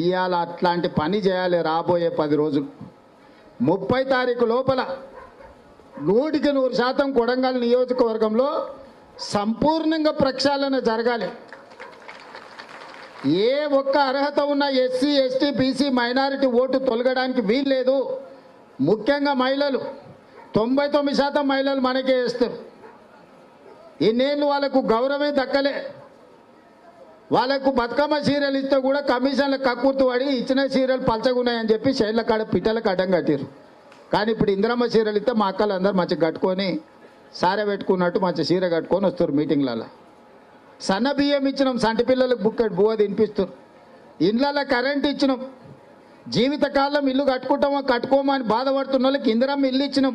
ఇవాళ అట్లాంటి పని చేయాలి. రాబోయే 10 రోజులు 30 తారీఖు లోపల 100% కొడంగల్ నియోజకవర్గంలో సంపూర్ణంగా ప్రక్షాళన జరగాలి. ఏ ఒక్క అర్హత ఉన్న SC ST BC minority vote తొలగడానికి వీల్లేదు. ముఖ్యంగా మహిళలు 99% మహిళలు మనకే వేస్తారు. ఇన్నేళ్ళు వాళ్ళకు గౌరవమే దక్కలే. వాళ్ళకు బతుకమ్మ చీరలు ఇస్తే కూడా కమిషన్ల కక్కుర్తు పడి ఇచ్చిన చీరలు పలచగున్నాయని చెప్పి శైల కాడ పిట్టలకు అడ్డం కట్టారు. కానీ ఇప్పుడు ఇందిరమ్మ చీరలు ఇస్తే మా అక్కలు అందరూ మంచిగా కట్టుకొని సారె పెట్టుకున్నట్టు మంచి చీర కట్టుకొని వస్తారు మీటింగ్లలో. సన్న బియ్యం ఇచ్చినాం, సంటి పిల్లలకు బుక్కడు బువ్వ తినిపిస్తారు. ఇండ్లలో కరెంట్ ఇచ్చినాం. జీవితకాలం ఇల్లు కట్టుకోమని బాధపడుతున్న వాళ్ళకి ఇందిరమ్మ ఇల్లు ఇచ్చినాం.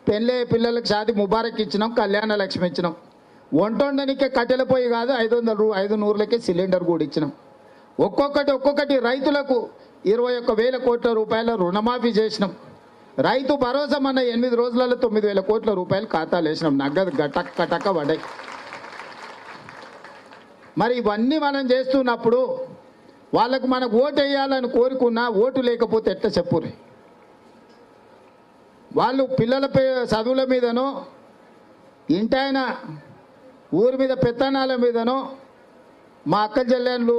పెళ్ళే పిల్లలకు షాది ముబారక్ ఇచ్చినాం, కళ్యాణ లక్ష్మి ఇచ్చినాం. వంటొండనికే కట్టెల పొయ్యి కాదు 500 సిలిండర్ కూడా ఇచ్చినాం. ఒక్కొక్కటి రైతులకు 21,000 కోట్ల రూపాయల రుణమాఫీ చేసినాం. రైతు భరోసా మన 8 రోజులలో 9,000 కోట్ల రూపాయలు ఖాతాలు వేసినాం. నగదు గటక్క పడ్డాయి. మరి ఇవన్నీ మనం చేస్తున్నప్పుడు వాళ్ళకు మనకు ఓటు వేయాలని కోరుకున్నా ఓటు లేకపోతే ఎట్లా చెప్పుర్రి? వాళ్ళు పిల్లల చదువుల మీదనో ఇంటాయన ఊరి మీద పెత్తనాల మీదనో మా అక్క చెల్లెళ్ళు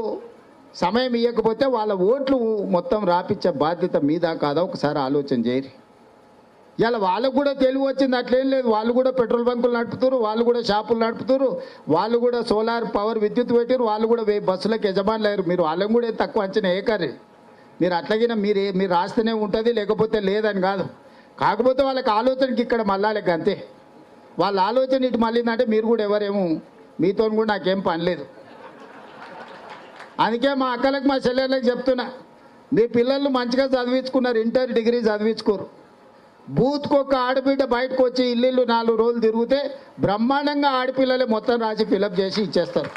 సమయం ఇవ్వకపోతే వాళ్ళ ఓట్లు మొత్తం రాపిచ్చే బాధ్యత మీద కాదా ఒకసారి ఆలోచన చేయరు. ఇలా వాళ్ళకు కూడా తెలివి వచ్చింది, అట్లేం లేదు. వాళ్ళు కూడా పెట్రోల్ బంకులు నడుపుతారు, వాళ్ళు కూడా షాపులు నడుపుతారు, వాళ్ళు కూడా సోలార్ పవర్ విద్యుత్ పెట్టారు, వాళ్ళు కూడా బస్సులకు యజమానులు అయ్యారు. మీరు వాళ్ళని కూడా తక్కువ అంచనా ఏకారు. మీరు అట్లాగినా మీరు రాస్తేనే ఉంటుంది, లేకపోతే లేదని కాదు. కాకపోతే వాళ్ళకి ఆలోచనకి ఇక్కడ మళ్ళాలకి అంతే. వాళ్ళ ఆలోచన ఇటు మళ్ళీందంటే మీరు కూడా ఎవరేమో మీతో కూడా నాకేం పని లేదు. అందుకే మా అక్కలకు మా చెల్లెళ్ళకి చెప్తున్నా, మీ పిల్లలు మంచిగా చదివించుకున్నారు, ఇంటర్ డిగ్రీ చదివించుకోరు. బూత్కు ఒక ఆడబిడ్డ బయటకు వచ్చి ఇల్లు 4 రోజులు తిరిగితే బ్రహ్మాండంగా ఆడపిల్లలే మొత్తం రాసి ఫిలప్ చేసి ఇచ్చేస్తారు.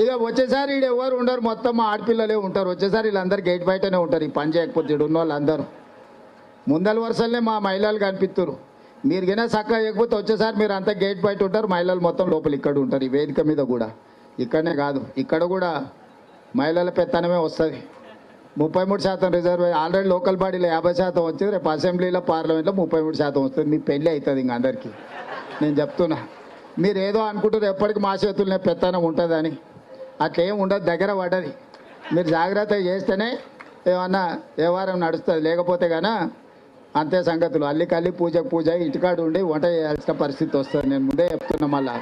ఇక వచ్చేసారి వీడు ఎవరు ఉండరు, మొత్తం మా ఆడపిల్లలే ఉంటారు. వచ్చేసారి వీళ్ళందరూ గేట్ బయటనే ఉంటారు. ఈ పని చేయకపోతే ఇడు ఉన్న వాళ్ళందరూ ముందల వరుసలనే మా మహిళలు కనిపిస్తారు. మీరు గినా చక్కగా చేయకపోతే వచ్చేసారి మీరు అంతా గేట్ బయట ఉంటారు, మహిళలు మొత్తం లోపల ఇక్కడ ఉంటారు. ఈ వేదిక మీద కూడా ఇక్కడనే కాదు, ఇక్కడ కూడా మహిళల పెత్తనమే వస్తుంది. 33% రిజర్వ్ ఆల్రెడీ లోకల్ బాడీలో 50% వచ్చింది. రేపు అసెంబ్లీలో పార్లమెంట్లో 33% వస్తుంది. మీ పెళ్ళి అవుతుంది ఇంక అందరికీ. నేను చెప్తున్నా, మీరు ఏదో అనుకుంటారు ఎప్పటికీ మా చేతులనే పెత్తనం ఉంటుందని. అట్లా ఏం ఉండదు, దగ్గర పడ్డది. మీరు జాగ్రత్త చేస్తేనే ఏమన్నా వ్యవహారం నడుస్తుంది. లేకపోతే కానీ అంతే సంగతులు. అల్లికల్లి పూజకు పూజ ఇంటికాడు ఉండి వంట చేయాల్సిన పరిస్థితి వస్తుంది. నేను ముందే చెప్తున్నా. మళ్ళా